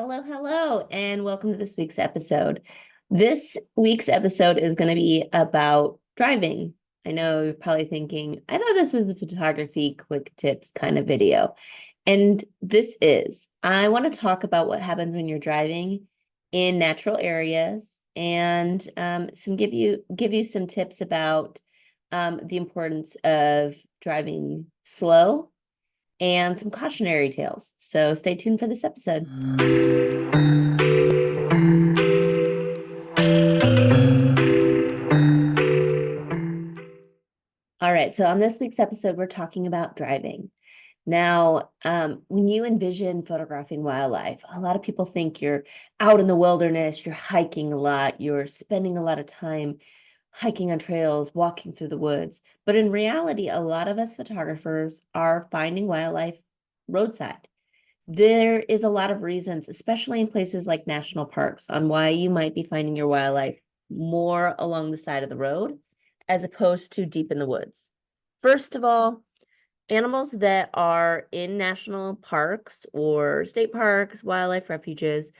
Hello, hello, and welcome to this week's episode. This week's episode is going to be about driving. I know you're probably thinking, I thought this was a photography quick tips kind of video. And this is. I want to talk about what happens when you're driving in natural areas and give you some tips about the importance of driving slow and some cautionary tales. So stay tuned for this episode. All right, so on this week's episode, we're talking about driving. Now, when you envision photographing wildlife, a lot of people think you're out in the wilderness, you're hiking a lot, you're spending a lot of time hiking on trails, walking through the woods. But in reality, a lot of us photographers are finding wildlife roadside. There is a lot of reasons, especially in places like national parks, on why you might be finding your wildlife more along the side of the road as opposed to deep in the woods. First of all, animals that are in national parks or state parks, wildlife refuges,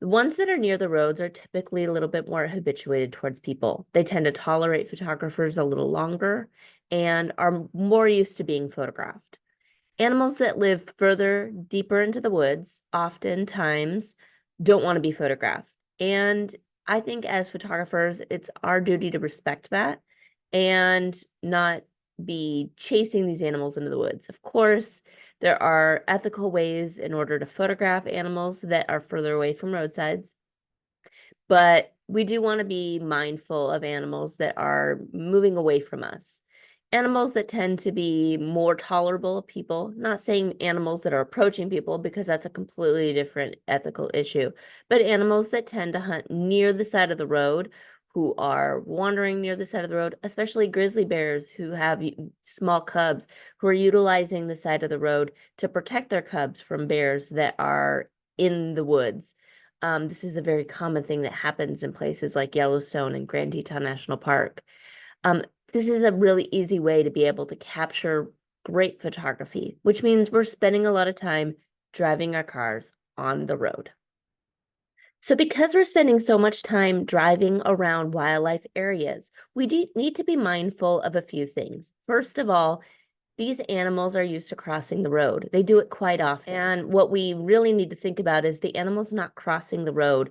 the ones that are near the roads are typically a little bit more habituated towards people. They tend to tolerate photographers a little longer and are more used to being photographed. Animals that live further, deeper into the woods, oftentimes don't want to be photographed. And I think as photographers, it's our duty to respect that and not be chasing these animals into the woods. Of course, there are ethical ways in order to photograph animals that are further away from roadsides, but we do want to be mindful of animals that are moving away from us. Animals that tend to be more tolerable of people, not saying animals that are approaching people because that's a completely different ethical issue, but animals that tend to hunt near the side of the road, who are wandering near the side of the road, especially grizzly bears who have small cubs who are utilizing the side of the road to protect their cubs from bears that are in the woods. This is a very common thing that happens in places like Yellowstone and Grand Teton National Park. This is a really easy way to be able to capture great photography, which means we're spending a lot of time driving our cars on the road. So because we're spending so much time driving around wildlife areas, we need to be mindful of a few things. First of all, these animals are used to crossing the road. They do it quite often. And what we really need to think about is the animal's not crossing the road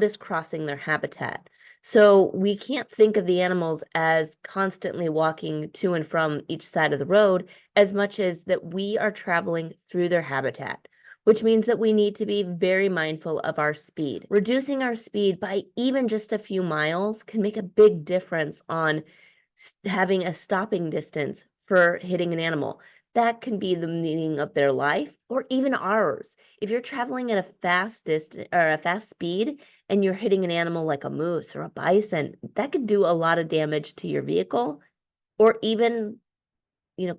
is crossing their habitat. So we can't think of the animals as constantly walking to and from each side of the road as much as that we are traveling through their habitat, which means that we need to be very mindful of our speed. Reducing our speed by even just a few miles can make a big difference on having a stopping distance for hitting an animal. That can be the meaning of their life or even ours. If you're traveling at a fast distance or a fast speed and you're hitting an animal like a moose or a bison, that could do a lot of damage to your vehicle or even,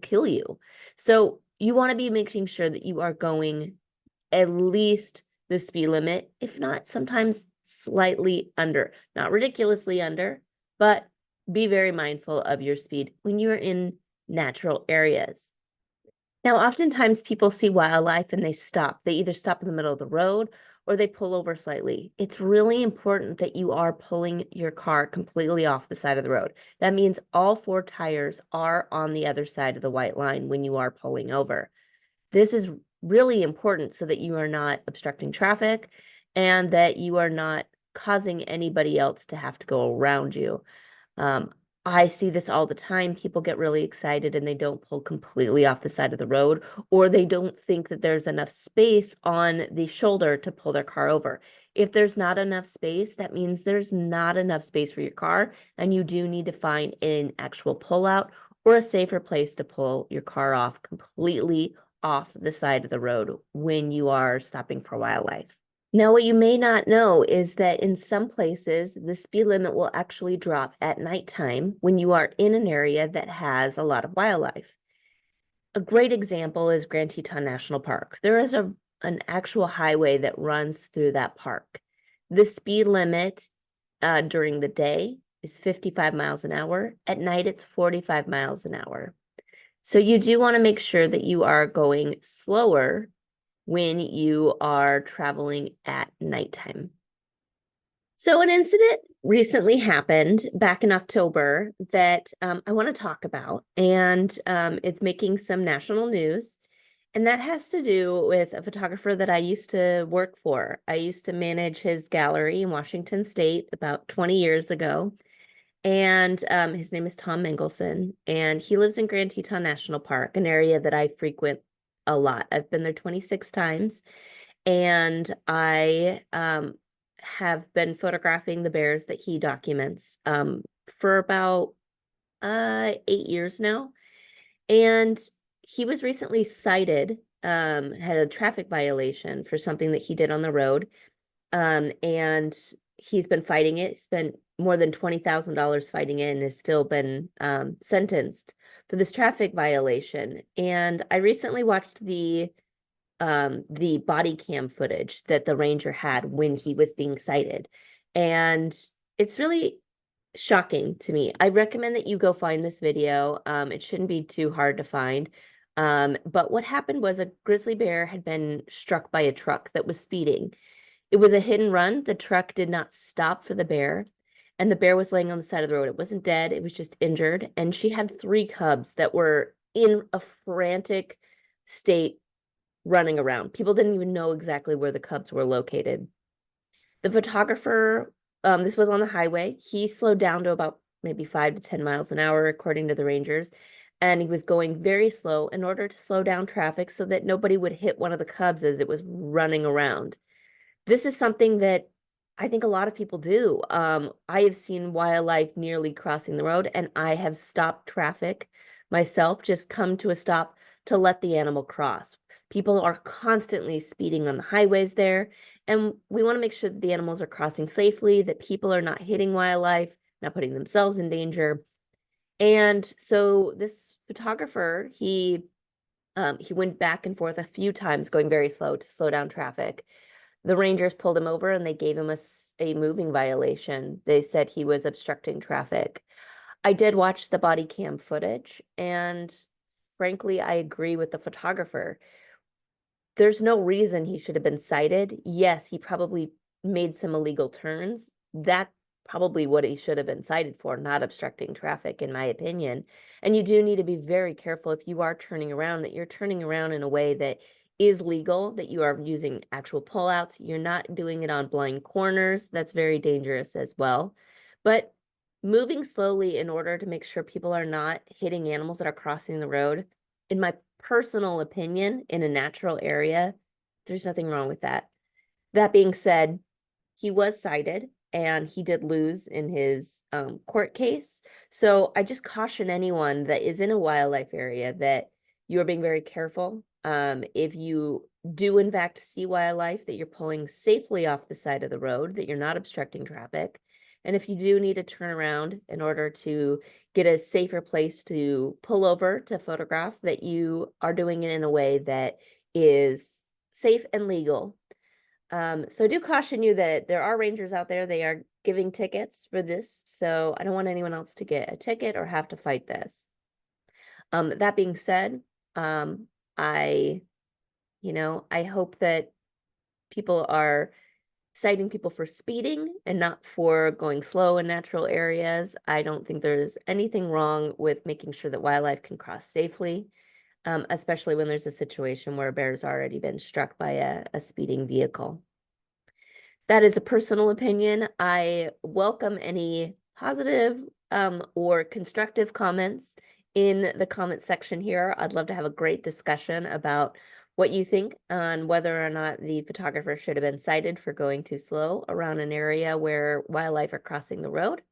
kill you. So you want to be making sure that you are going at least the speed limit, if not sometimes slightly under, not ridiculously under, but be very mindful of your speed when you're in natural areas. Now, oftentimes people see wildlife and they stop. They either stop in the middle of the road or they pull over slightly. It's really important that you are pulling your car completely off the side of the road. That means all four tires are on the other side of the white line when you are pulling over. This is really important so that you are not obstructing traffic and that you are not causing anybody else to have to go around you. I see this all the time. People get really excited and they don't pull completely off the side of the road, or they don't think that there's enough space on the shoulder to pull their car over. If there's not enough space, that means there's not enough space for your car, and you do need to find an actual pullout or a safer place to pull your car off completely off the side of the road when you are stopping for wildlife. Now, what you may not know is that in some places, the speed limit will actually drop at nighttime when you are in an area that has a lot of wildlife. A great example is Grand Teton National Park. There is an actual highway that runs through that park. The speed limit during the day is 55 miles an hour. At night, it's 45 miles an hour. So you do want to make sure that you are going slower when you are traveling at nighttime. So an incident recently happened back in October that I want to talk about, and it's making some national news. And that has to do with a photographer that I used to work for. I used to manage his gallery in Washington State about 20 years ago. And his name is Tom Mangelsen, and he lives in Grand Teton National Park, an area that I frequent a lot. I've been there 26 times, and I have been photographing the bears that he documents for about 8 years now. And he was recently cited, had a traffic violation for something that he did on the road. And he's been fighting it, spent more than $20,000 fighting it, and has still been sentenced for this traffic violation. And I recently watched the body cam footage that the ranger had when he was being cited. And it's really shocking to me. I recommend that you go find this video. It shouldn't be too hard to find. But what happened was a grizzly bear had been struck by a truck that was speeding. It was a hit and run. The truck did not stop for the bear, and the bear was laying on the side of the road. It wasn't dead, it was just injured. And she had 3 cubs that were in a frantic state running around. People didn't even know exactly where the cubs were located. The photographer, this was on the highway. He slowed down to about maybe 5 to 10 miles an hour, according to the rangers. And he was going very slow in order to slow down traffic so that nobody would hit one of the cubs as it was running around. This is something that I think a lot of people do. I have seen wildlife nearly crossing the road, and I have stopped traffic myself, just come to a stop to let the animal cross. People are constantly speeding on the highways there, and we want to make sure that the animals are crossing safely, that people are not hitting wildlife, not putting themselves in danger. And so this photographer, he went back and forth a few times, going very slow to slow down traffic. The rangers pulled him over and they gave him a moving violation. They said he was obstructing traffic. I did watch the body cam footage, and frankly, I agree with the photographer. There's no reason he should have been cited. Yes, he probably made some illegal turns. That's probably what he should have been cited for, not obstructing traffic, in my opinion. And you do need to be very careful if you are turning around, that you're turning around in a way that is legal, that you are using actual pullouts. You're not doing it on blind corners. That's very dangerous as well. But moving slowly in order to make sure people are not hitting animals that are crossing the road, in my personal opinion, in a natural area, there's nothing wrong with that. That being said, he was cited and he did lose in his court case. So I just caution anyone that is in a wildlife area that you are being very careful. If you do in fact see wildlife, that you're pulling safely off the side of the road, that you're not obstructing traffic. And if you do need to turn around in order to get a safer place to pull over to photograph, that you are doing it in a way that is safe and legal. So I do caution you that there are rangers out there, they are giving tickets for this. So I don't want anyone else to get a ticket or have to fight this. That being said, I hope that people are citing people for speeding and not for going slow in natural areas. I don't think there's anything wrong with making sure that wildlife can cross safely, especially when there's a situation where a bear's already been struck by a speeding vehicle. That is a personal opinion. I welcome any positive or constructive comments in the comment section here. I'd love to have a great discussion about what you think on whether or not the photographer should have been cited for going too slow around an area where wildlife are crossing the road.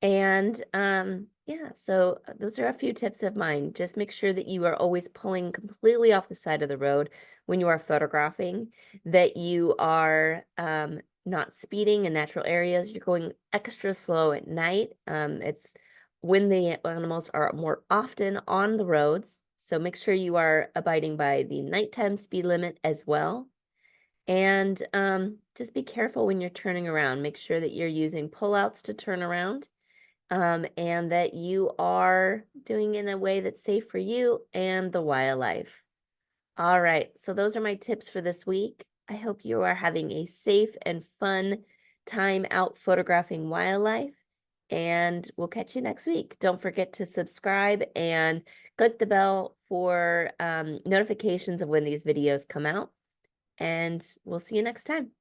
And yeah, so those are a few tips of mine. Just make sure that you are always pulling completely off the side of the road when you are photographing, that you are not speeding in natural areas. You're going extra slow at night. It's when the animals are more often on the roads. So make sure you are abiding by the nighttime speed limit as well. And just be careful when you're turning around. Make sure that you're using pullouts to turn around. And that you are doing it in a way that's safe for you and the wildlife. All right, so those are my tips for this week. I hope you are having a safe and fun time out photographing wildlife, and we'll catch you next week. Don't forget to subscribe and click the bell for notifications of when these videos come out, and we'll see you next time.